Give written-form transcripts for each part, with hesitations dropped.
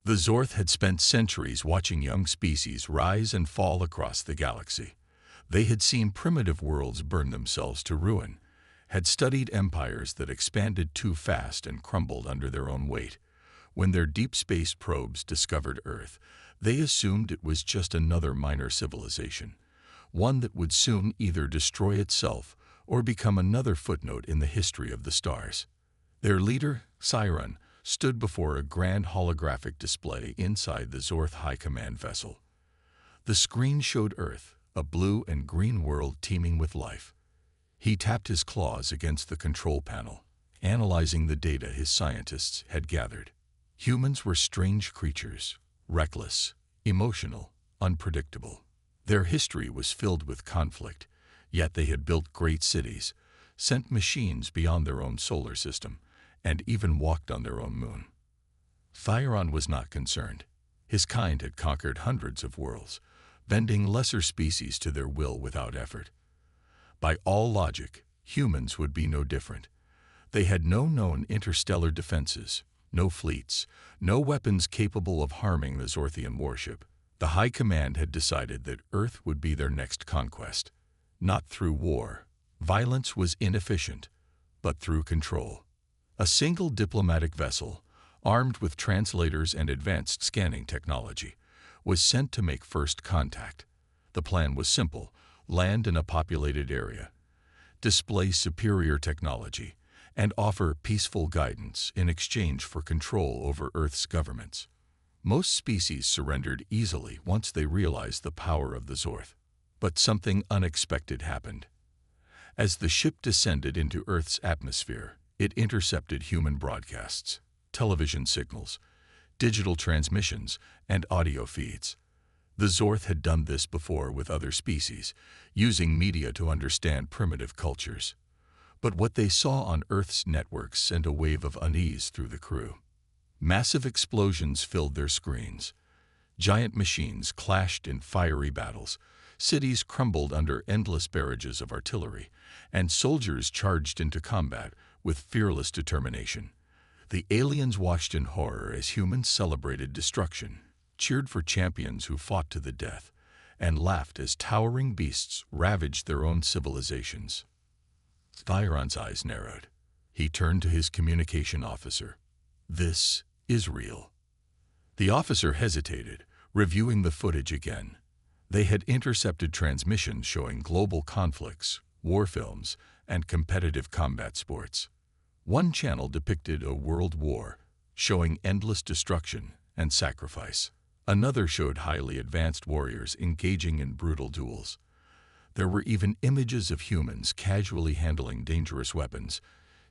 The Zorth had spent centuries watching young species rise and fall across the galaxy. They had seen primitive worlds burn themselves to ruin, had studied empires that expanded too fast and crumbled under their own weight. When their deep space probes discovered Earth, they assumed it was just another minor civilization, one that would soon either destroy itself or become another footnote in the history of the stars. Their leader, Siren, stood before a grand holographic display inside the Zorth High Command vessel. The screen showed Earth, a blue and green world teeming with life. He tapped his claws against the control panel, analyzing the data his scientists had gathered. Humans were strange creatures, reckless, emotional, unpredictable. Their history was filled with conflict, yet they had built great cities, sent machines beyond their own solar system, and even walked on their own moon. Thyron was not concerned. His kind had conquered hundreds of worlds, bending lesser species to their will without effort. By all logic, humans would be no different. They had no known interstellar defenses, no fleets, no weapons capable of harming the Zorthian warship. The High Command had decided that Earth would be their next conquest. Not through war. Violence was inefficient, but through control. A single diplomatic vessel, armed with translators and advanced scanning technology, was sent to make first contact. The plan was simple: land in a populated area, display superior technology, and offer peaceful guidance in exchange for control over Earth's governments. Most species surrendered easily once they realized the power of the Zorth. But something unexpected happened. As the ship descended into Earth's atmosphere, it intercepted human broadcasts, television signals, digital transmissions, and audio feeds. The Zorth had done this before with other species, using media to understand primitive cultures. But what they saw on Earth's networks sent a wave of unease through the crew. Massive explosions filled their screens. Giant machines clashed in fiery battles. Cities crumbled under endless barrages of artillery, and soldiers charged into combat with fearless determination. The aliens watched in horror as humans celebrated destruction, cheered for champions who fought to the death, and laughed as towering beasts ravaged their own civilizations. Thyron's eyes narrowed. He turned to his communication officer. "This is real." The officer hesitated, reviewing the footage again. They had intercepted transmissions showing global conflicts, war films, and competitive combat sports. One channel depicted a world war, showing endless destruction and sacrifice. Another showed highly advanced warriors engaging in brutal duels. There were even images of humans casually handling dangerous weapons,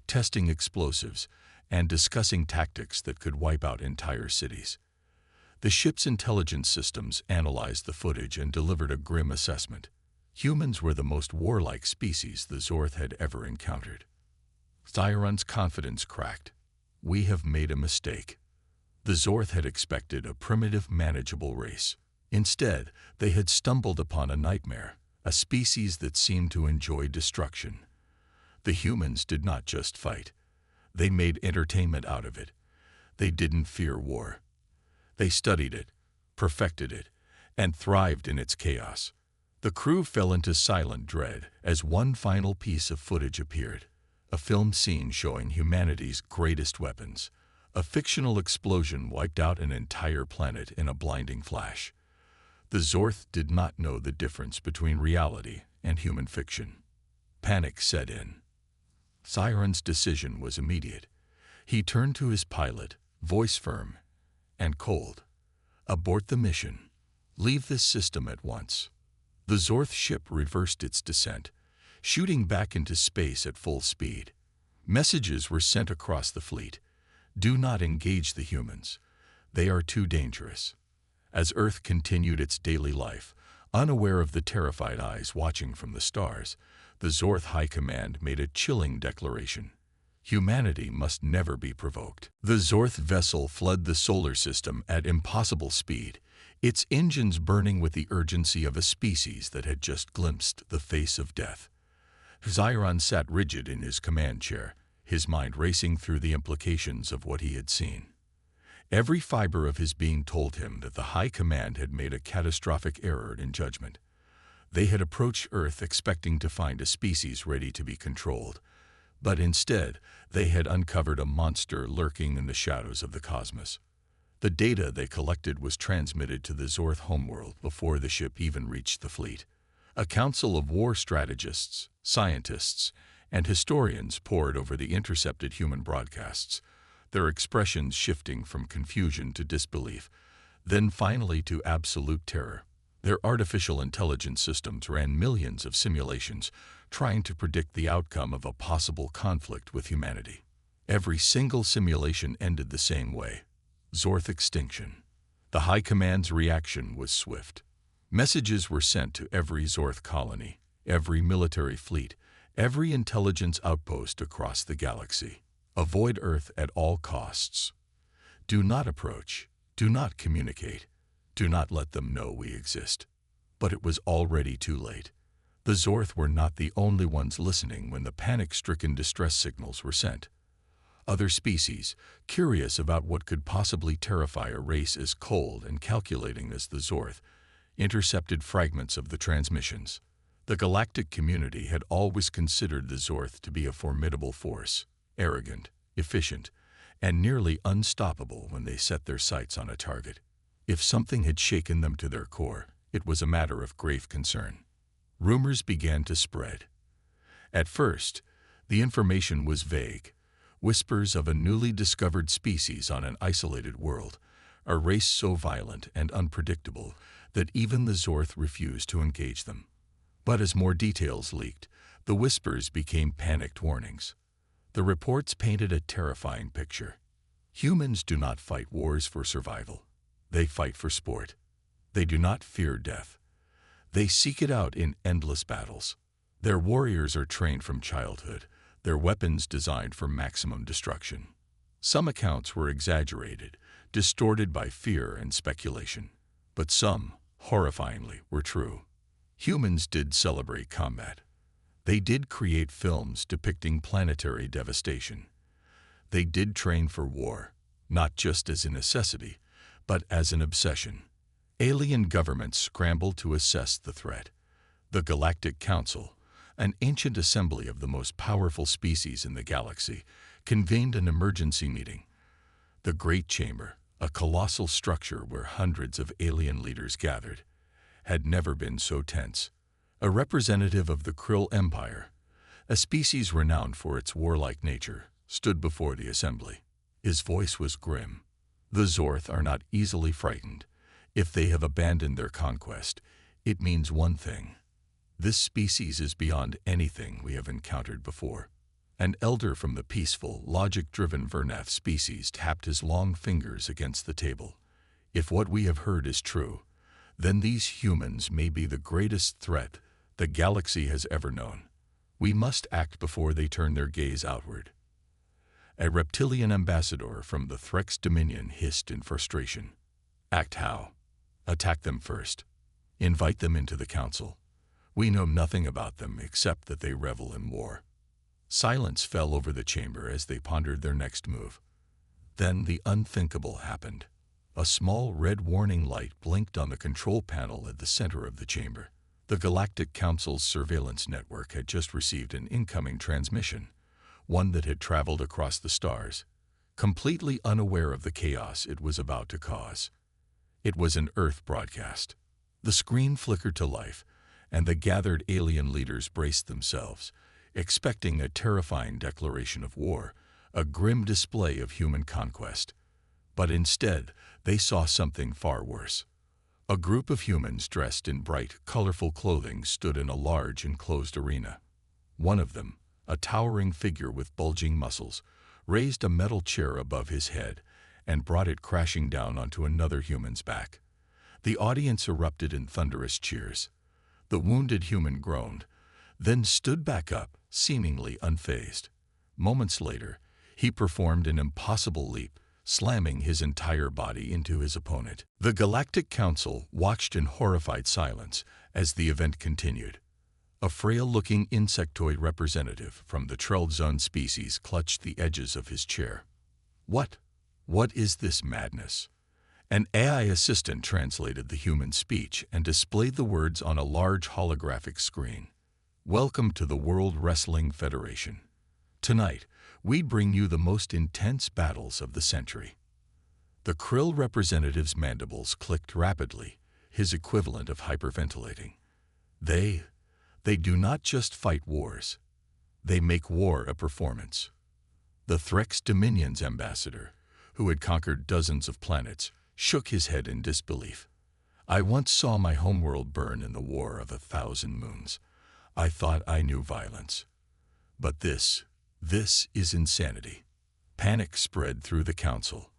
testing explosives, and discussing tactics that could wipe out entire cities. The ship's intelligence systems analyzed the footage and delivered a grim assessment. Humans were the most warlike species the Zorth had ever encountered. Thyron's confidence cracked. "We have made a mistake." The Zorth had expected a primitive, manageable race. Instead, they had stumbled upon a nightmare, a species that seemed to enjoy destruction. The humans did not just fight. They made entertainment out of it. They didn't fear war. They studied it, perfected it, and thrived in its chaos. The crew fell into silent dread as one final piece of footage appeared, a film scene showing humanity's greatest weapons. A fictional explosion wiped out an entire planet in a blinding flash. The Zorth did not know the difference between reality and human fiction. Panic set in. Siren's decision was immediate. He turned to his pilot, voice firm and cold. "Abort the mission. Leave this system at once." The Zorth ship reversed its descent, shooting back into space at full speed. Messages were sent across the fleet. "Do not engage the humans. They are too dangerous." As Earth continued its daily life, unaware of the terrified eyes watching from the stars, the Zorth High Command made a chilling declaration. Humanity must never be provoked. The Zorth vessel fled the solar system at impossible speed, its engines burning with the urgency of a species that had just glimpsed the face of death. Thyron sat rigid in his command chair, his mind racing through the implications of what he had seen. Every fiber of his being told him that the High Command had made a catastrophic error in judgment. They had approached Earth expecting to find a species ready to be controlled, but instead they had uncovered a monster lurking in the shadows of the cosmos. The data they collected was transmitted to the Zorth homeworld before the ship even reached the fleet. A council of war strategists, scientists, and historians pored over the intercepted human broadcasts, their expressions shifting from confusion to disbelief, then finally to absolute terror. Their artificial intelligence systems ran millions of simulations, trying to predict the outcome of a possible conflict with humanity. Every single simulation ended the same way: Zorth extinction. The High Command's reaction was swift. Messages were sent to every Zorth colony, every military fleet, every intelligence outpost across the galaxy. Avoid Earth at all costs. Do not approach. Do not communicate. Do not let them know we exist. But it was already too late. The Zorth were not the only ones listening when the panic-stricken distress signals were sent. Other species, curious about what could possibly terrify a race as cold and calculating as the Zorth, intercepted fragments of the transmissions. The galactic community had always considered the Zorth to be a formidable force, arrogant, efficient, and nearly unstoppable when they set their sights on a target. If something had shaken them to their core, it was a matter of grave concern. Rumors began to spread. At first, the information was vague. Whispers of a newly discovered species on an isolated world, a race so violent and unpredictable that even the Zorth refused to engage them. But as more details leaked, the whispers became panicked warnings. The reports painted a terrifying picture. Humans do not fight wars for survival. They fight for sport. They do not fear death. They seek it out in endless battles. Their warriors are trained from childhood, their weapons designed for maximum destruction. Some accounts were exaggerated, distorted by fear and speculation, but some, horrifyingly, were true. Humans did celebrate combat. They did create films depicting planetary devastation. They did train for war, not just as a necessity, but as an obsession. Alien governments scrambled to assess the threat. The Galactic Council, an ancient assembly of the most powerful species in the galaxy, convened an emergency meeting. The Great Chamber, a colossal structure where hundreds of alien leaders gathered, had never been so tense. A representative of the Krill Empire, a species renowned for its warlike nature, stood before the assembly. His voice was grim. The Zorth are not easily frightened. If they have abandoned their conquest, it means one thing: this species is beyond anything we have encountered before. An elder from the peaceful, logic-driven Vernath species tapped his long fingers against the table. If what we have heard is true, then these humans may be the greatest threat the galaxy has ever known. We must act before they turn their gaze outward. A reptilian ambassador from the Threx Dominion hissed in frustration. Act how? Attack them first. Invite them into the council. We know nothing about them except that they revel in war. Silence fell over the chamber as they pondered their next move. Then the unthinkable happened. A small red warning light blinked on the control panel at the center of the chamber. The Galactic Council's surveillance network had just received an incoming transmission, one that had traveled across the stars, completely unaware of the chaos it was about to cause. It was an Earth broadcast. The screen flickered to life, and the gathered alien leaders braced themselves, expecting a terrifying declaration of war, a grim display of human conquest. But instead, they saw something far worse. A group of humans dressed in bright, colorful clothing stood in a large enclosed arena. One of them, a towering figure with bulging muscles, raised a metal chair above his head and brought it crashing down onto another human's back. The audience erupted in thunderous cheers. The wounded human groaned, then stood back up, seemingly unfazed. Moments later, he performed an impossible leap, slamming his entire body into his opponent. The Galactic Council watched in horrified silence as the event continued. A frail-looking insectoid representative from the Trellzone species clutched the edges of his chair. What? "What is this madness?" An AI assistant translated the human speech and displayed the words on a large holographic screen. "Welcome to the World Wrestling Federation. Tonight, we bring you the most intense battles of the century." The Krill representative's mandibles clicked rapidly, his equivalent of hyperventilating. They do not just fight wars. They make war a performance. The Threx Dominion's ambassador, who had conquered dozens of planets, shook his head in disbelief. "I once saw my homeworld burn in the War of 1,000 Moons. I thought I knew violence. But this is insanity." Panic spread through the council.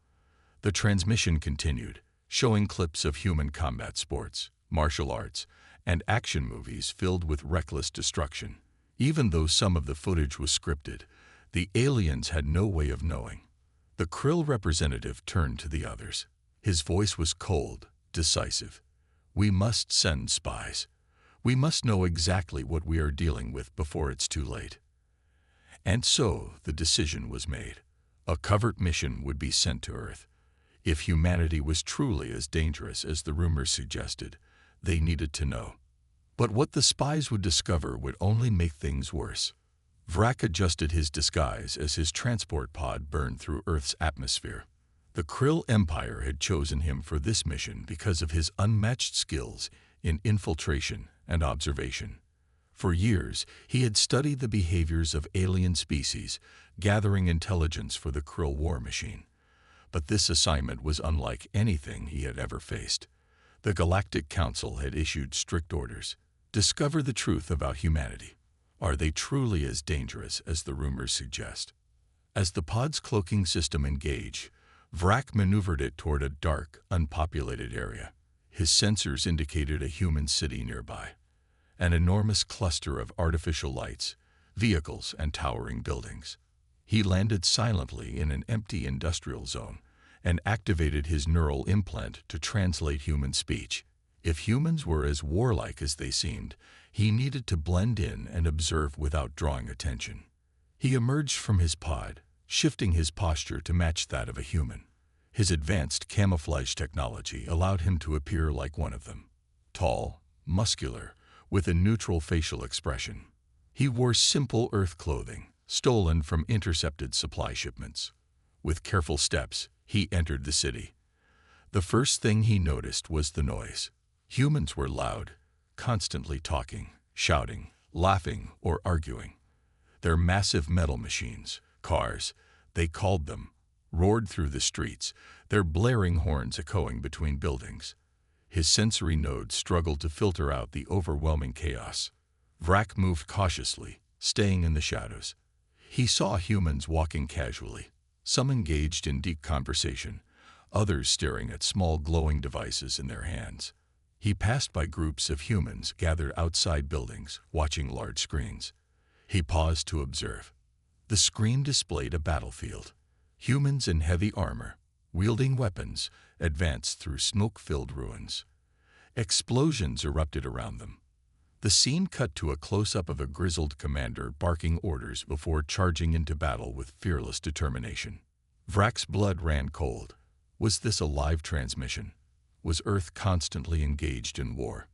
The transmission continued, showing clips of human combat sports, martial arts, and action movies filled with reckless destruction. Even though some of the footage was scripted, the aliens had no way of knowing. The Krill representative turned to the others. His voice was cold, decisive. "We must send spies. We must know exactly what we are dealing with before it's too late." And so the decision was made. A covert mission would be sent to Earth. If humanity was truly as dangerous as the rumors suggested, they needed to know. But what the spies would discover would only make things worse. Vrak adjusted his disguise as his transport pod burned through Earth's atmosphere. The Krill Empire had chosen him for this mission because of his unmatched skills in infiltration and observation. For years, he had studied the behaviors of alien species, gathering intelligence for the Krill war machine. But this assignment was unlike anything he had ever faced. The Galactic Council had issued strict orders. Discover the truth about humanity. Are they truly as dangerous as the rumors suggest? As the pod's cloaking system engaged, Vrak maneuvered it toward a dark, unpopulated area. His sensors indicated a human city nearby. An enormous cluster of artificial lights, vehicles, and towering buildings. He landed silently in an empty industrial zone and activated his neural implant to translate human speech. If humans were as warlike as they seemed, he needed to blend in and observe without drawing attention. He emerged from his pod, shifting his posture to match that of a human. His advanced camouflage technology allowed him to appear like one of them. Tall, muscular, with a neutral facial expression. He wore simple Earth clothing, stolen from intercepted supply shipments. With careful steps, he entered the city. The first thing he noticed was the noise. Humans were loud, constantly talking, shouting, laughing, or arguing. Their massive metal machines, cars, they called them, roared through the streets, their blaring horns echoing between buildings. His sensory nodes struggled to filter out the overwhelming chaos. Vrak moved cautiously, staying in the shadows. He saw humans walking casually, some engaged in deep conversation, others staring at small glowing devices in their hands. He passed by groups of humans gathered outside buildings, watching large screens. He paused to observe. The screen displayed a battlefield. Humans in heavy armor, wielding weapons, advanced through smoke-filled ruins. Explosions erupted around them. The scene cut to a close-up of a grizzled commander barking orders before charging into battle with fearless determination. Vrak's blood ran cold. Was this a live transmission? Was Earth constantly engaged in war?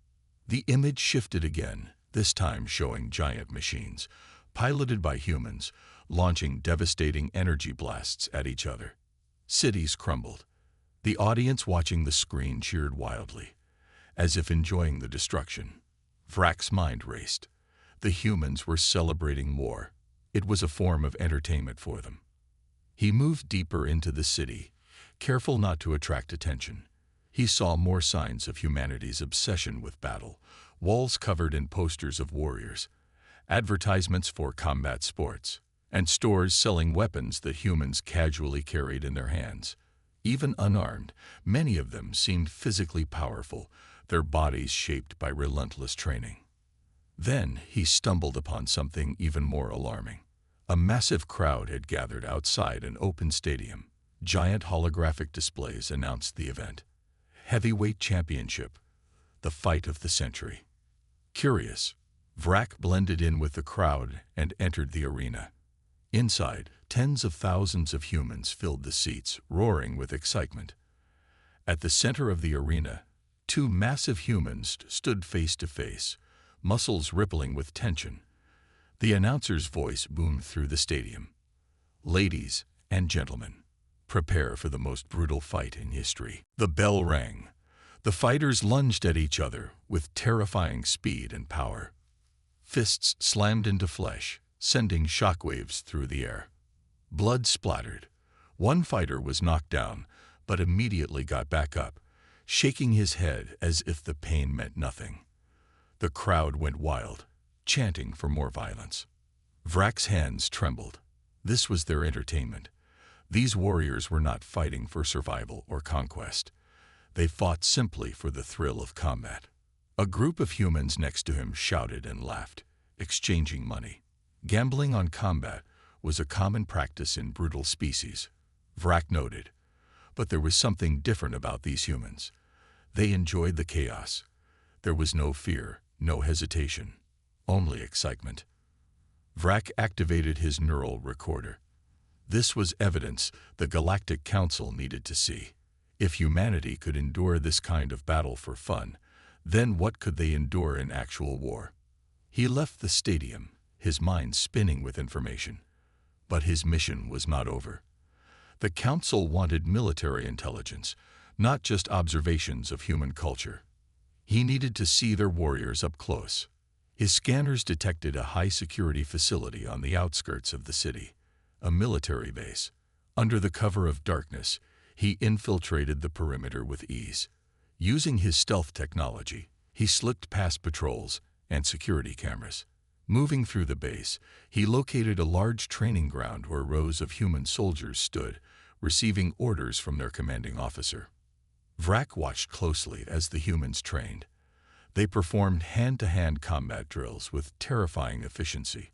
The image shifted again, this time showing giant machines, piloted by humans, launching devastating energy blasts at each other. Cities crumbled. The audience watching the screen cheered wildly, as if enjoying the destruction. Vrak's mind raced. The humans were celebrating war. It was a form of entertainment for them. He moved deeper into the city, careful not to attract attention. He saw more signs of humanity's obsession with battle, walls covered in posters of warriors, advertisements for combat sports, and stores selling weapons that humans casually carried in their hands. Even unarmed, many of them seemed physically powerful, their bodies shaped by relentless training. Then he stumbled upon something even more alarming. A massive crowd had gathered outside an open stadium. Giant holographic displays announced the event. Heavyweight Championship, the fight of the century. Curious, Vrak blended in with the crowd and entered the arena. Inside, Tens of thousands of humans filled the seats, roaring with excitement. At the center of the arena, two massive humans stood face to face, muscles rippling with tension. The announcer's voice boomed through the stadium. "Ladies and gentlemen, prepare for the most brutal fight in history." The bell rang. The fighters lunged at each other with terrifying speed and power. Fists slammed into flesh, sending shockwaves through the air. Blood splattered. One fighter was knocked down, but immediately got back up, shaking his head as if the pain meant nothing. The crowd went wild, chanting for more violence. Vrak's hands trembled. This was their entertainment. These warriors were not fighting for survival or conquest. They fought simply for the thrill of combat. A group of humans next to him shouted and laughed, exchanging money. Gambling on combat was a common practice in brutal species, Vrak noted. But there was something different about these humans. They enjoyed the chaos. There was no fear, no hesitation, only excitement. Vrak activated his neural recorder. This was evidence the Galactic Council needed to see. If humanity could endure this kind of battle for fun, then what could they endure in actual war? He left the stadium, his mind spinning with information. But his mission was not over. The Council wanted military intelligence, not just observations of human culture. He needed to see their warriors up close. His scanners detected a high-security facility on the outskirts of the city, a military base. Under the cover of darkness, he infiltrated the perimeter with ease. Using his stealth technology, he slipped past patrols and security cameras. Moving through the base, he located a large training ground where rows of human soldiers stood, receiving orders from their commanding officer. Vrak watched closely as the humans trained. They performed hand-to-hand combat drills with terrifying efficiency.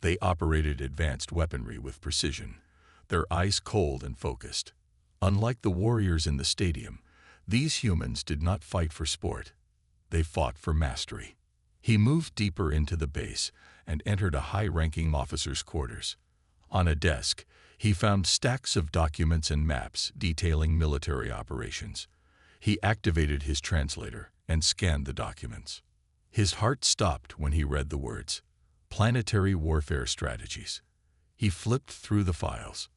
They operated advanced weaponry with precision, their eyes cold and focused. Unlike the warriors in the stadium, these humans did not fight for sport. They fought for mastery. He moved deeper into the base and entered a high-ranking officer's quarters. On a desk, he found stacks of documents and maps detailing military operations. He activated his translator and scanned the documents. His heart stopped when he read the words, "Planetary Warfare Strategies." He flipped through the files.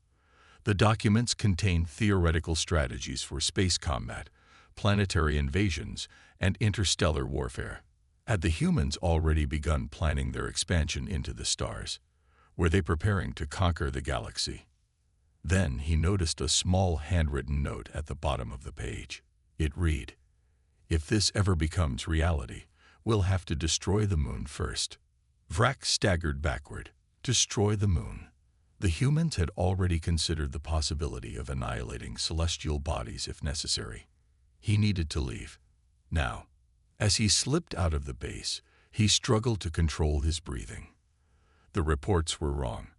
The documents contained theoretical strategies for space combat, planetary invasions, and interstellar warfare. Had the humans already begun planning their expansion into the stars? Were they preparing to conquer the galaxy? Then he noticed a small handwritten note at the bottom of the page. It read, "If this ever becomes reality, we'll have to destroy the moon first." Vrak staggered backward. Destroy the moon. The humans had already considered the possibility of annihilating celestial bodies if necessary. He needed to leave. Now, as he slipped out of the base, he struggled to control his breathing. The reports were wrong.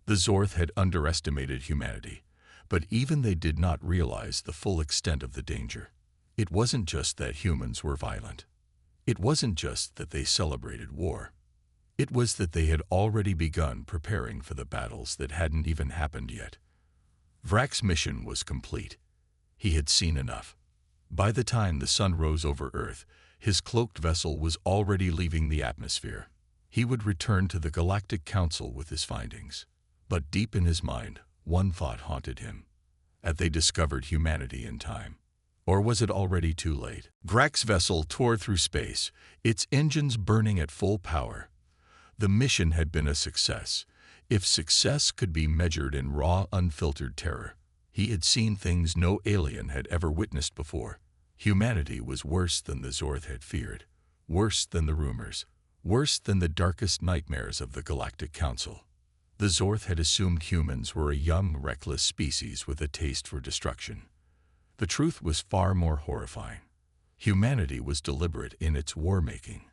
The Zorth had underestimated humanity, but even they did not realize the full extent of the danger. It wasn't just that humans were violent. It wasn't just that they celebrated war. It was that they had already begun preparing for the battles that hadn't even happened yet. Vrak's mission was complete. He had seen enough. By the time the sun rose over Earth, his cloaked vessel was already leaving the atmosphere. He would return to the Galactic Council with his findings. But deep in his mind, one thought haunted him. Had they discovered humanity in time? Or was it already too late? Vrak's vessel tore through space, its engines burning at full power. The mission had been a success, if success could be measured in raw, unfiltered terror. He had seen things no alien had ever witnessed before. Humanity was worse than the Zorth had feared, worse than the rumors, worse than the darkest nightmares of the Galactic Council. The Zorth had assumed humans were a young, reckless species with a taste for destruction. The truth was far more horrifying. Humanity was deliberate in its war-making.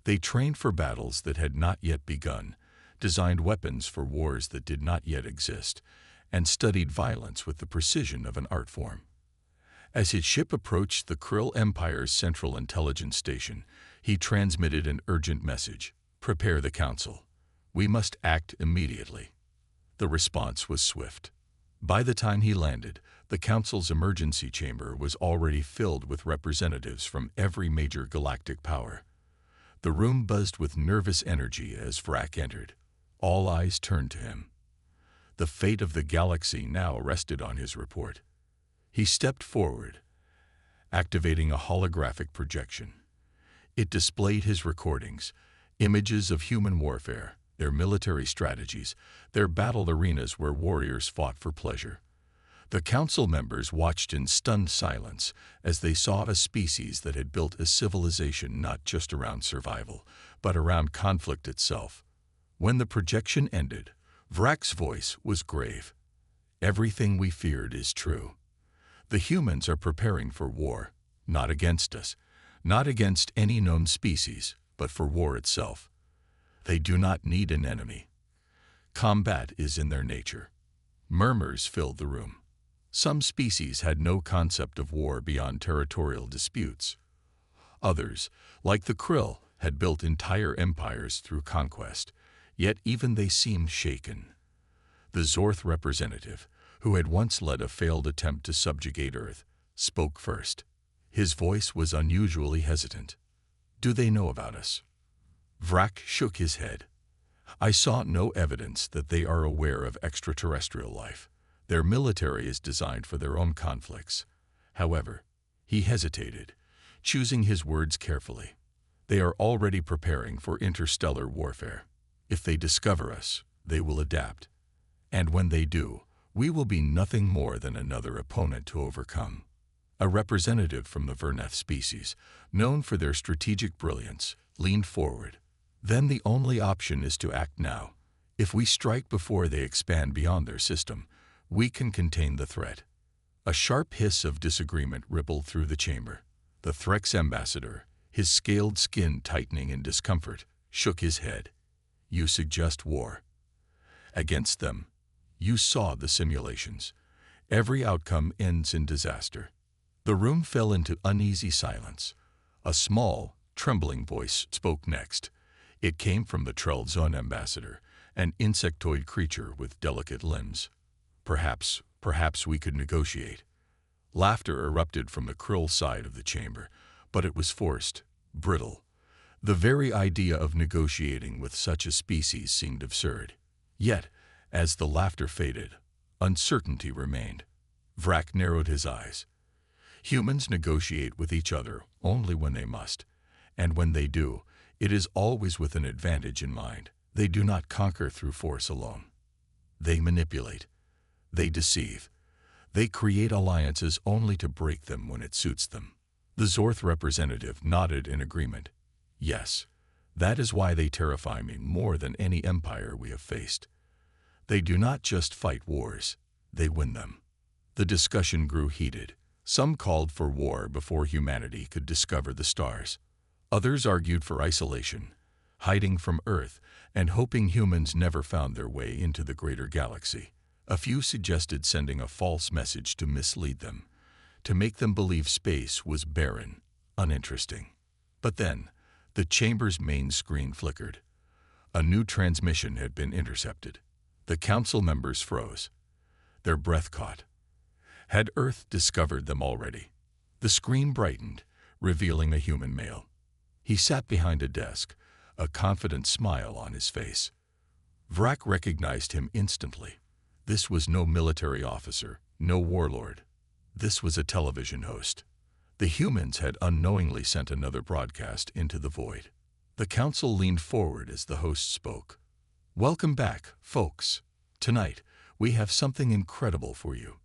They trained for battles that had not yet begun, designed weapons for wars that did not yet exist, and studied violence with the precision of an art form. As his ship approached the Krill Empire's Central Intelligence Station, he transmitted an urgent message. "Prepare the Council. We must act immediately." The response was swift. By the time he landed, the Council's emergency chamber was already filled with representatives from every major galactic power. The room buzzed with nervous energy as Vrak entered. All eyes turned to him. The fate of the galaxy now rested on his report. He stepped forward, activating a holographic projection. It displayed his recordings, images of human warfare, their military strategies, their battle arenas where warriors fought for pleasure. The council members watched in stunned silence as they saw a species that had built a civilization not just around survival, but around conflict itself. When the projection ended, Vrak's voice was grave. Everything we feared is true. The humans are preparing for war, not against us, not against any known species, but for war itself. They do not need an enemy. Combat is in their nature. Murmurs filled the room. Some species had no concept of war beyond territorial disputes. Others, like the Krill, had built entire empires through conquest, yet even they seemed shaken. The Zorth representative, who had once led a failed attempt to subjugate Earth, spoke first. His voice was unusually hesitant. "Do they know about us?" Vrak shook his head. "I saw no evidence that they are aware of extraterrestrial life. Their military is designed for their own conflicts." However, he hesitated, choosing his words carefully. "They are already preparing for interstellar warfare. If they discover us, they will adapt. And when they do, we will be nothing more than another opponent to overcome." A representative from the Verneth species, known for their strategic brilliance, leaned forward. "Then the only option is to act now. If we strike before they expand beyond their system, we can contain the threat." A sharp hiss of disagreement rippled through the chamber. The Threx ambassador, his scaled skin tightening in discomfort, shook his head. "You suggest war. Against them. You saw the simulations. Every outcome ends in disaster." The room fell into uneasy silence. A small, trembling voice spoke next. It came from the Trellzone ambassador, an insectoid creature with delicate limbs. Perhaps we could negotiate." Laughter erupted from the Krill side of the chamber, but it was forced, brittle. The very idea of negotiating with such a species seemed absurd. Yet, as the laughter faded, uncertainty remained. Vrak narrowed his eyes. Humans negotiate with each other only when they must, and when they do, it is always with an advantage in mind. They do not conquer through force alone. They manipulate. They deceive. They create alliances only to break them when it suits them. The Zorth representative nodded in agreement. "Yes, that is why they terrify me more than any empire we have faced. They do not just fight wars, they win them." The discussion grew heated. Some called for war before humanity could discover the stars. Others argued for isolation, hiding from Earth and hoping humans never found their way into the greater galaxy. A few suggested sending a false message to mislead them, to make them believe space was barren, uninteresting. But then, the chamber's main screen flickered. A new transmission had been intercepted. The council members froze. Their breath caught. Had Earth discovered them already? The screen brightened, revealing a human male. He sat behind a desk, a confident smile on his face. Vrak recognized him instantly. This was no military officer, no warlord. This was a television host. The humans had unknowingly sent another broadcast into the void. The council leaned forward as the host spoke. "Welcome back, folks. Tonight, we have something incredible for you."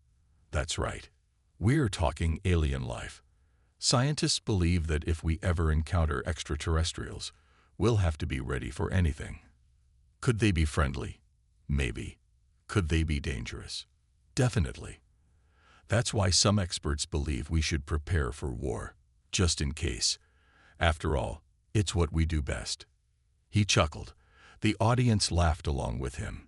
That's right. We're talking alien life. Scientists believe that if we ever encounter extraterrestrials, we'll have to be ready for anything. Could they be friendly? Maybe. Could they be dangerous? Definitely. That's why some experts believe we should prepare for war, just in case. After all, it's what we do best. He chuckled. The audience laughed along with him.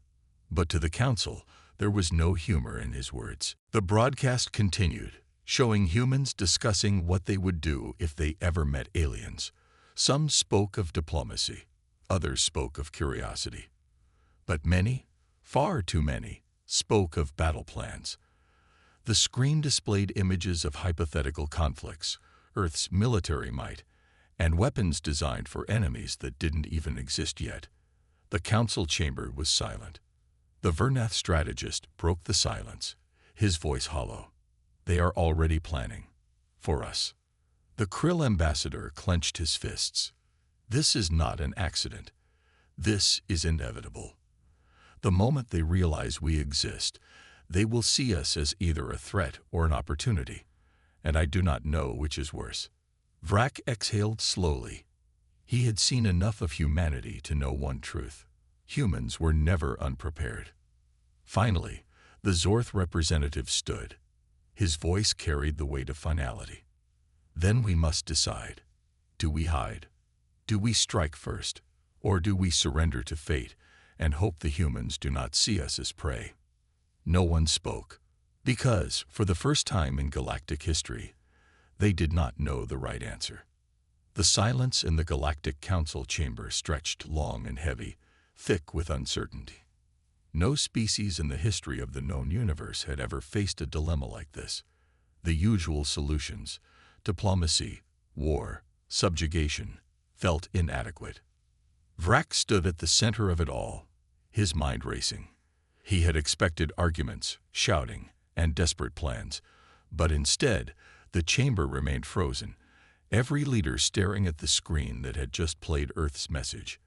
But to the council, there was no humor in his words. The broadcast continued, showing humans discussing what they would do if they ever met aliens. Some spoke of diplomacy, others spoke of curiosity. But many, far too many, spoke of battle plans. The screen displayed images of hypothetical conflicts, Earth's military might, and weapons designed for enemies that didn't even exist yet. The council chamber was silent. The Vernath strategist broke the silence, his voice hollow. They are already planning. For us. The Krill ambassador clenched his fists. This is not an accident. This is inevitable. The moment they realize we exist, they will see us as either a threat or an opportunity, and I do not know which is worse. Vrak exhaled slowly. He had seen enough of humanity to know one truth. Humans were never unprepared. Finally, the Zorth representative stood. His voice carried the weight of finality. Then we must decide. Do we hide? Do we strike first? Or do we surrender to fate and hope the humans do not see us as prey? No one spoke, because, for the first time in galactic history, they did not know the right answer. The silence in the Galactic Council chamber stretched long and heavy, thick with uncertainty. No species in the history of the known universe had ever faced a dilemma like this. The usual solutions, diplomacy, war, subjugation, felt inadequate. Vrak stood at the center of it all, his mind racing. He had expected arguments, shouting, and desperate plans, but instead, the chamber remained frozen, every leader staring at the screen that had just played Earth's message.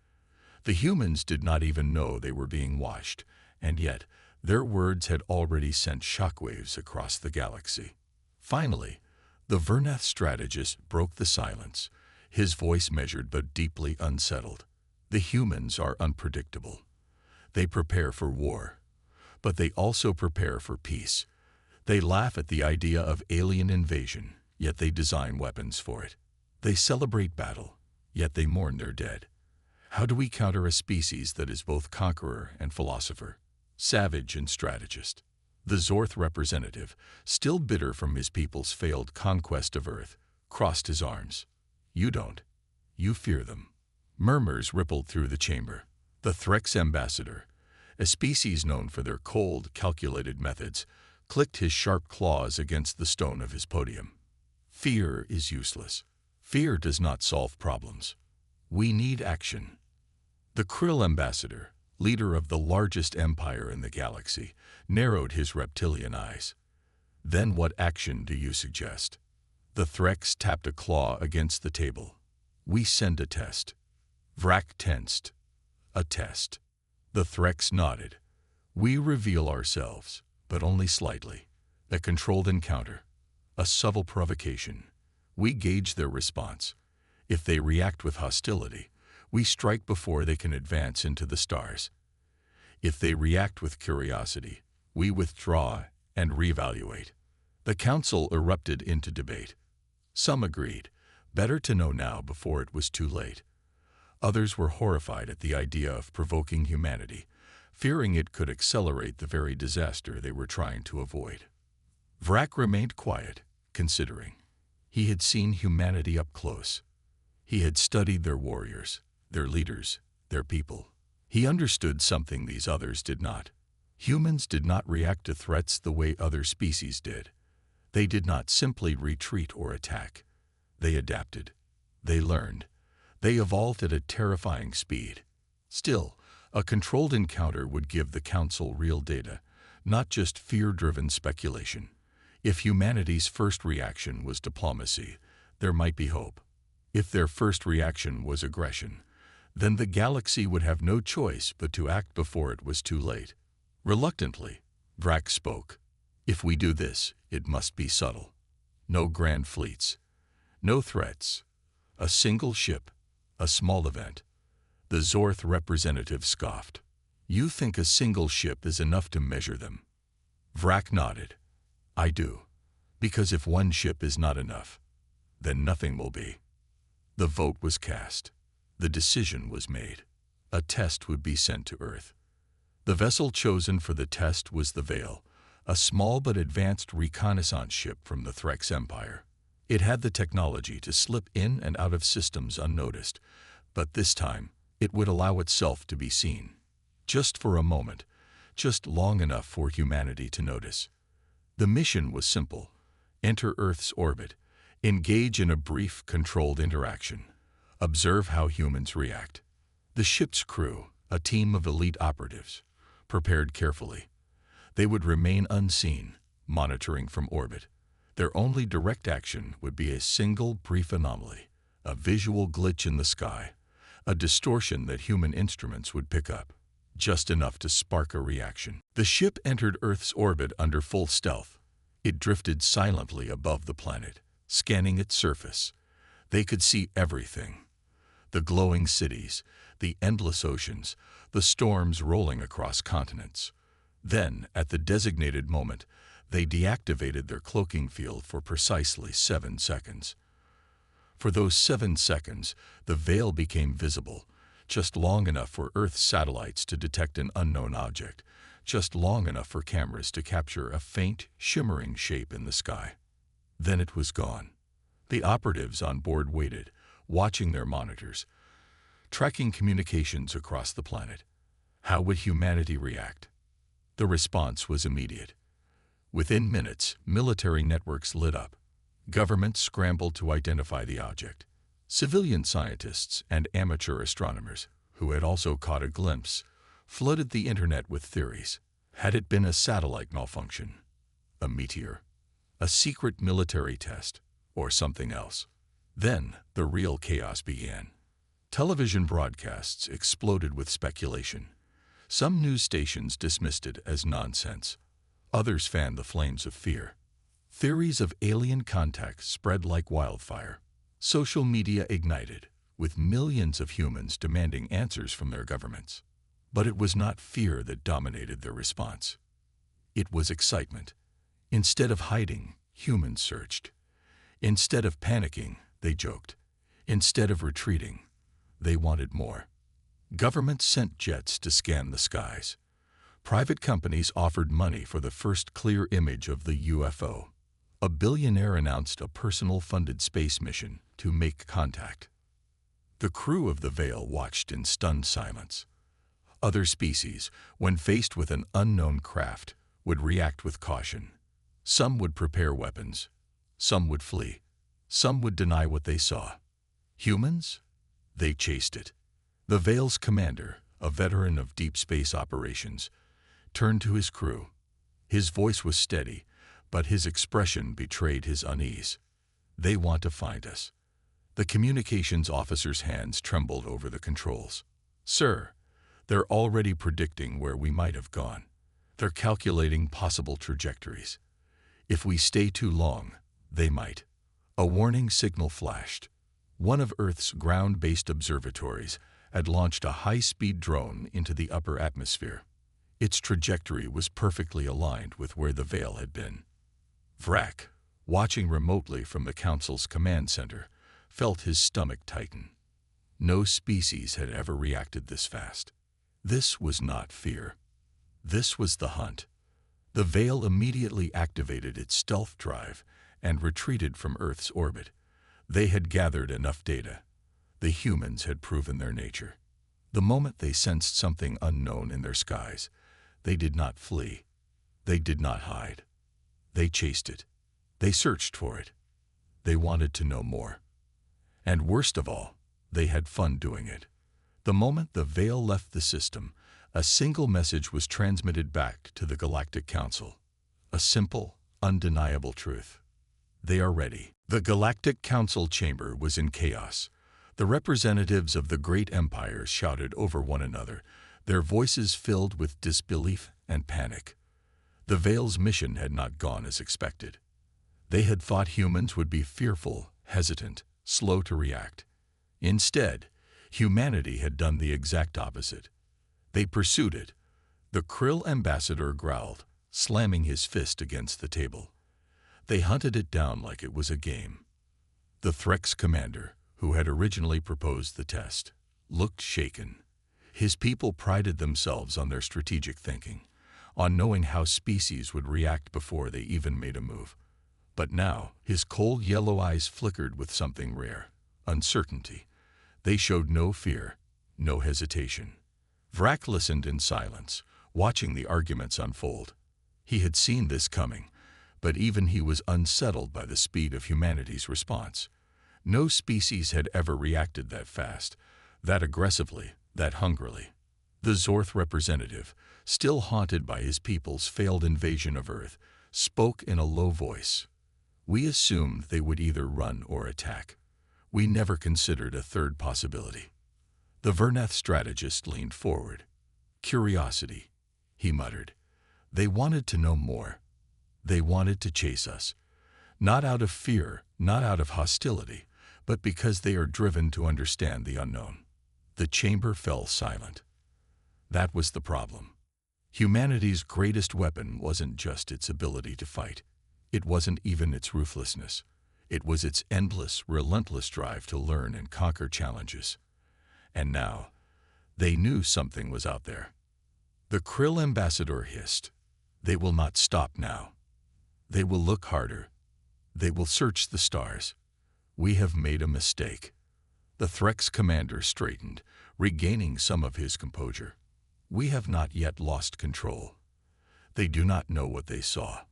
The humans did not even know they were being watched, and yet their words had already sent shockwaves across the galaxy. Finally, the Vernath strategist broke the silence, his voice measured but deeply unsettled. The humans are unpredictable. They prepare for war, but they also prepare for peace. They laugh at the idea of alien invasion, yet they design weapons for it. They celebrate battle, yet they mourn their dead. How do we counter a species that is both conqueror and philosopher, savage and strategist? The Zorth representative, still bitter from his people's failed conquest of Earth, crossed his arms. You don't. You fear them. Murmurs rippled through the chamber. The Threx ambassador, a species known for their cold, calculated methods, clicked his sharp claws against the stone of his podium. Fear is useless. Fear does not solve problems. We need action. The Krill ambassador, leader of the largest empire in the galaxy, narrowed his reptilian eyes. Then what action do you suggest? The Threx tapped a claw against the table. We send a test. Vrak tensed. A test. The Threx nodded. We reveal ourselves, but only slightly. A controlled encounter. A subtle provocation. We gauge their response. If they react with hostility, we strike before they can advance into the stars. If they react with curiosity, we withdraw and reevaluate. The council erupted into debate. Some agreed, better to know now before it was too late. Others were horrified at the idea of provoking humanity, fearing it could accelerate the very disaster they were trying to avoid. Vrak remained quiet, considering. He had seen humanity up close. He had studied their warriors, their leaders, their people. He understood something these others did not. Humans did not react to threats the way other species did. They did not simply retreat or attack. They adapted. They learned. They evolved at a terrifying speed. Still, a controlled encounter would give the Council real data, not just fear-driven speculation. If humanity's first reaction was diplomacy, there might be hope. If their first reaction was aggression, then the galaxy would have no choice but to act before it was too late. Reluctantly, Vrak spoke. If we do this, it must be subtle. No grand fleets. No threats. A single ship. A small event. The Zorth representative scoffed. You think a single ship is enough to measure them? Vrak nodded. I do. Because if one ship is not enough, then nothing will be. The vote was cast. The decision was made. A test would be sent to Earth. The vessel chosen for the test was the Veil, a small but advanced reconnaissance ship from the Threx Empire. It had the technology to slip in and out of systems unnoticed, but this time it would allow itself to be seen. Just for a moment, just long enough for humanity to notice. The mission was simple: enter Earth's orbit, engage in a brief, controlled interaction, observe how humans react. The ship's crew, a team of elite operatives, prepared carefully. They would remain unseen, monitoring from orbit. Their only direct action would be a single brief anomaly, a visual glitch in the sky, a distortion that human instruments would pick up, just enough to spark a reaction. The ship entered Earth's orbit under full stealth. It drifted silently above the planet, scanning its surface. They could see everything: the glowing cities, the endless oceans, the storms rolling across continents. Then, at the designated moment, they deactivated their cloaking field for precisely 7 seconds. For those 7 seconds, the veil became visible, just long enough for Earth's satellites to detect an unknown object, just long enough for cameras to capture a faint, shimmering shape in the sky. Then it was gone. The operatives on board waited, watching their monitors, tracking communications across the planet. How would humanity react? The response was immediate. Within minutes, military networks lit up. Governments scrambled to identify the object. Civilian scientists and amateur astronomers, who had also caught a glimpse, flooded the internet with theories. Had it been a satellite malfunction, a meteor, a secret military test, or something else? Then the real chaos began. Television broadcasts exploded with speculation. Some news stations dismissed it as nonsense. Others fanned the flames of fear. Theories of alien contact spread like wildfire. Social media ignited, with millions of humans demanding answers from their governments. But it was not fear that dominated their response. It was excitement. Instead of hiding, humans searched. Instead of panicking, they joked. Instead of retreating, they wanted more. Governments sent jets to scan the skies. Private companies offered money for the first clear image of the UFO. A billionaire announced a personal funded space mission to make contact. The crew of the Veil watched in stunned silence. Other species, when faced with an unknown craft, would react with caution. Some would prepare weapons. Some would flee. Some would deny what they saw. Humans? They chased it. The Veil's commander, a veteran of deep space operations, turned to his crew. His voice was steady, but his expression betrayed his unease. They want to find us. The communications officer's hands trembled over the controls. Sir, they're already predicting where we might have gone. They're calculating possible trajectories. If we stay too long, they might. A warning signal flashed. One of Earth's ground-based observatories had launched a high-speed drone into the upper atmosphere. Its trajectory was perfectly aligned with where the Veil had been. Vrak, watching remotely from the Council's command center, felt his stomach tighten. No species had ever reacted this fast. This was not fear. This was the hunt. The Veil immediately activated its stealth drive and retreated from Earth's orbit. They had gathered enough data. The humans had proven their nature. The moment they sensed something unknown in their skies, they did not flee. They did not hide. They chased it. They searched for it. They wanted to know more. And worst of all, they had fun doing it. The moment the Veil left the system, a single message was transmitted back to the Galactic Council. A simple, undeniable truth. They are ready. The Galactic Council chamber was in chaos. The representatives of the great empires shouted over one another, their voices filled with disbelief and panic. The Veil's mission had not gone as expected. They had thought humans would be fearful, hesitant, slow to react. Instead, humanity had done the exact opposite. They pursued it. The Krill ambassador growled, slamming his fist against the table. They hunted it down like it was a game. The Threx commander, who had originally proposed the test, looked shaken. His people prided themselves on their strategic thinking, on knowing how species would react before they even made a move. But now, his cold yellow eyes flickered with something rare: uncertainty. They showed no fear, no hesitation. Vrak listened in silence, watching the arguments unfold. He had seen this coming, but even he was unsettled by the speed of humanity's response. No species had ever reacted that fast, that aggressively, that hungrily. The Zorth representative, still haunted by his people's failed invasion of Earth, spoke in a low voice. We assumed they would either run or attack. We never considered a third possibility. The Vernath strategist leaned forward. Curiosity, he muttered. They wanted to know more. They wanted to chase us. Not out of fear, not out of hostility, but because they are driven to understand the unknown. The chamber fell silent. That was the problem. Humanity's greatest weapon wasn't just its ability to fight. It wasn't even its ruthlessness. It was its endless, relentless drive to learn and conquer challenges. And now, they knew something was out there. The Krill ambassador hissed. They will not stop now. They will look harder. They will search the stars. We have made a mistake. The Threx commander straightened, regaining some of his composure. We have not yet lost control. They do not know what they saw.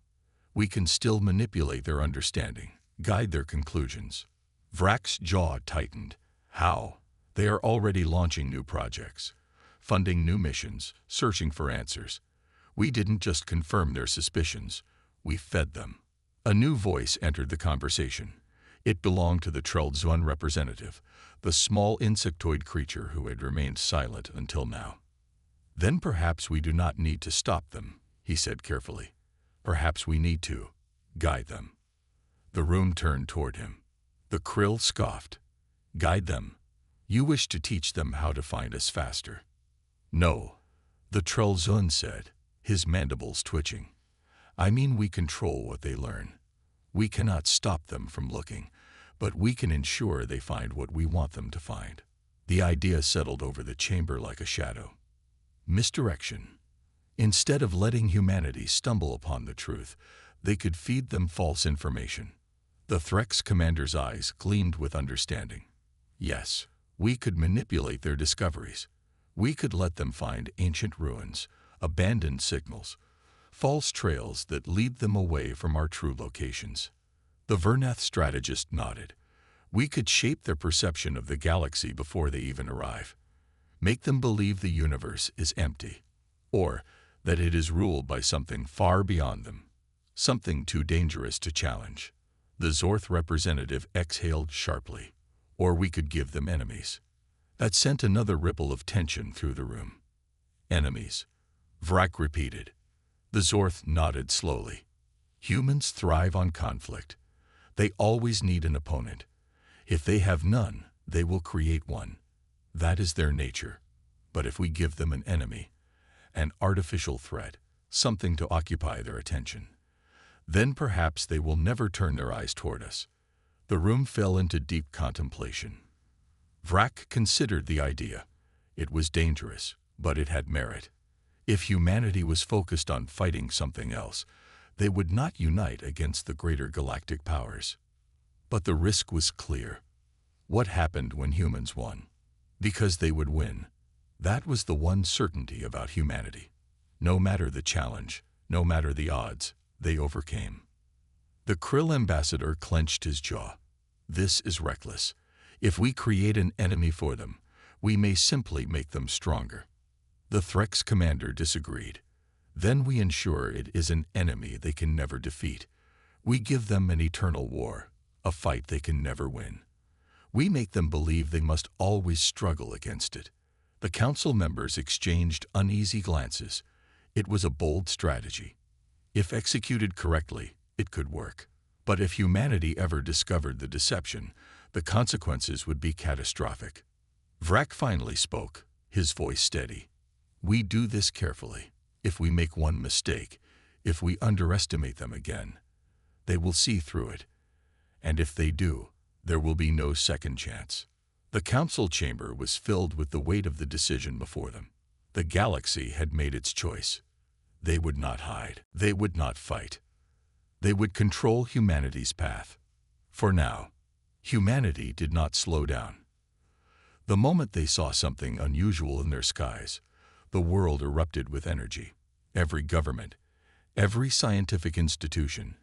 We can still manipulate their understanding, guide their conclusions. Vrak's jaw tightened. How? They are already launching new projects, funding new missions, searching for answers. We didn't just confirm their suspicions, we fed them. A new voice entered the conversation. It belonged to the Treldzun representative, the small insectoid creature who had remained silent until now. Then perhaps we do not need to stop them, he said carefully. Perhaps we need to guide them. The room turned toward him. The Krill scoffed. Guide them? You wish to teach them how to find us faster. No, the Treldzun said, his mandibles twitching. I mean we control what they learn. We cannot stop them from looking, but we can ensure they find what we want them to find. The idea settled over the chamber like a shadow. Misdirection. Instead of letting humanity stumble upon the truth, they could feed them false information. The Threx commander's eyes gleamed with understanding. Yes, we could manipulate their discoveries. We could let them find ancient ruins, abandoned signals, false trails that lead them away from our true locations. The Vernath strategist nodded. We could shape their perception of the galaxy before they even arrive. Make them believe the universe is empty, or that it is ruled by something far beyond them, something too dangerous to challenge. The Zorth representative exhaled sharply. Or we could give them enemies. That sent another ripple of tension through the room. Enemies, Vrak repeated. The Zorth nodded slowly. Humans thrive on conflict. They always need an opponent. If they have none, they will create one. That is their nature. But if we give them an enemy, an artificial threat, something to occupy their attention, then perhaps they will never turn their eyes toward us. The room fell into deep contemplation. Vrak considered the idea. It was dangerous, but it had merit. If humanity was focused on fighting something else, they would not unite against the greater galactic powers. But the risk was clear. What happened when humans won? Because they would win. That was the one certainty about humanity. No matter the challenge, no matter the odds, they overcame. The Krill ambassador clenched his jaw. This is reckless. If we create an enemy for them, we may simply make them stronger. The Threx commander disagreed. Then we ensure it is an enemy they can never defeat. We give them an eternal war, a fight they can never win. We make them believe they must always struggle against it. The council members exchanged uneasy glances. It was a bold strategy. If executed correctly, it could work. But if humanity ever discovered the deception, the consequences would be catastrophic. Vrak finally spoke, his voice steady. We do this carefully. If we make one mistake, if we underestimate them again, they will see through it. And if they do, there will be no second chance. The council chamber was filled with the weight of the decision before them. The galaxy had made its choice. They would not hide. They would not fight. They would control humanity's path. For now, humanity did not slow down. The moment they saw something unusual in their skies, the world erupted with energy. Every government, every scientific institution,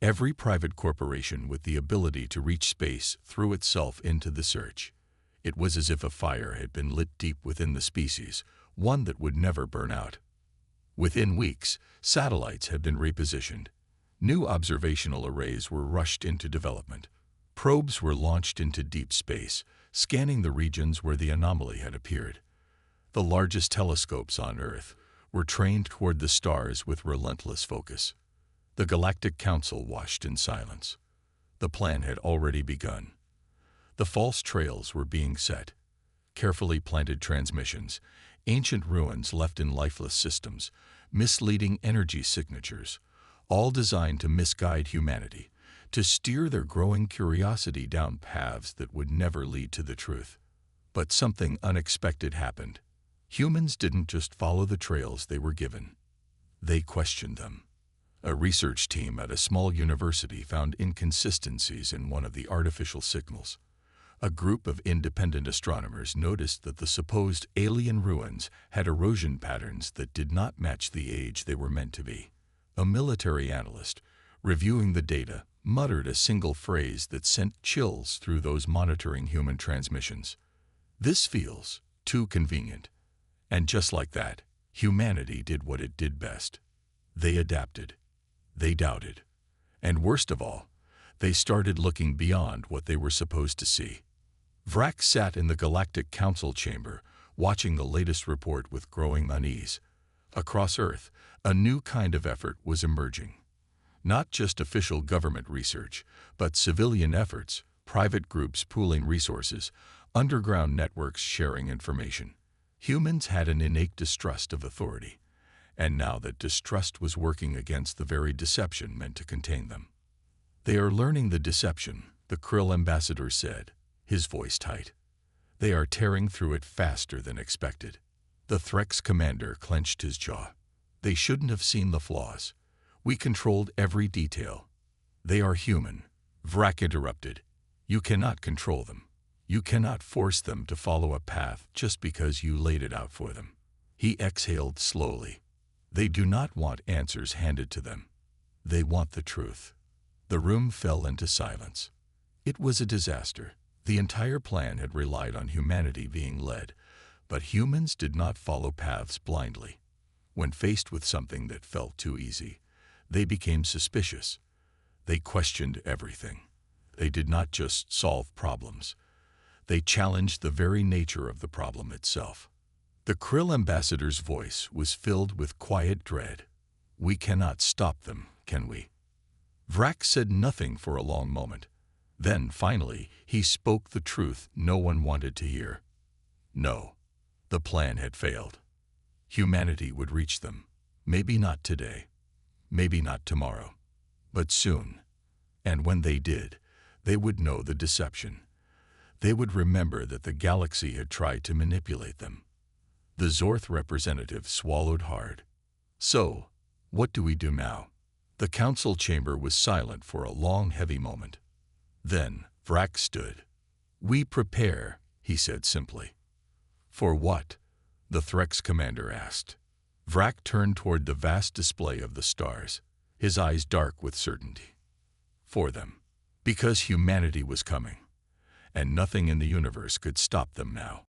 every private corporation with the ability to reach space threw itself into the search. It was as if a fire had been lit deep within the species, one that would never burn out. Within weeks, satellites had been repositioned. New observational arrays were rushed into development. Probes were launched into deep space, scanning the regions where the anomaly had appeared. The largest telescopes on Earth were trained toward the stars with relentless focus. The Galactic Council watched in silence. The plan had already begun. The false trails were being set. Carefully planted transmissions, ancient ruins left in lifeless systems, misleading energy signatures, all designed to misguide humanity, to steer their growing curiosity down paths that would never lead to the truth. But something unexpected happened. Humans didn't just follow the trails they were given. They questioned them. A research team at a small university found inconsistencies in one of the artificial signals. A group of independent astronomers noticed that the supposed alien ruins had erosion patterns that did not match the age they were meant to be. A military analyst, reviewing the data, muttered a single phrase that sent chills through those monitoring human transmissions. "This feels too convenient." And just like that, humanity did what it did best. They adapted. They doubted. And worst of all, they started looking beyond what they were supposed to see. Vrak sat in the Galactic Council chamber, watching the latest report with growing unease. Across Earth, a new kind of effort was emerging. Not just official government research, but civilian efforts, private groups pooling resources, underground networks sharing information. Humans had an innate distrust of authority, and now that distrust was working against the very deception meant to contain them. "They are learning the deception," the Krill ambassador said, his voice tight. "They are tearing through it faster than expected." The Threx commander clenched his jaw. "They shouldn't have seen the flaws. We controlled every detail." "They are human," Vrak interrupted. "You cannot control them. You cannot force them to follow a path just because you laid it out for them." He exhaled slowly. "They do not want answers handed to them. They want the truth." The room fell into silence. It was a disaster. The entire plan had relied on humanity being led, but humans did not follow paths blindly. When faced with something that felt too easy, they became suspicious. They questioned everything. They did not just solve problems. They challenged the very nature of the problem itself. The Krill ambassador's voice was filled with quiet dread. "We cannot stop them, can we?" Vrak said nothing for a long moment. Then, finally, he spoke the truth no one wanted to hear. No, the plan had failed. Humanity would reach them. Maybe not today. Maybe not tomorrow. But soon. And when they did, they would know the deception. They would remember that the galaxy had tried to manipulate them. The Zorth representative swallowed hard. "So, what do we do now?" The council chamber was silent for a long, heavy moment. Then Vrak stood. "We prepare," he said simply. "For what?" the Threx commander asked. Vrak turned toward the vast display of the stars, his eyes dark with certainty. "For them. Because humanity was coming, and nothing in the universe could stop them now."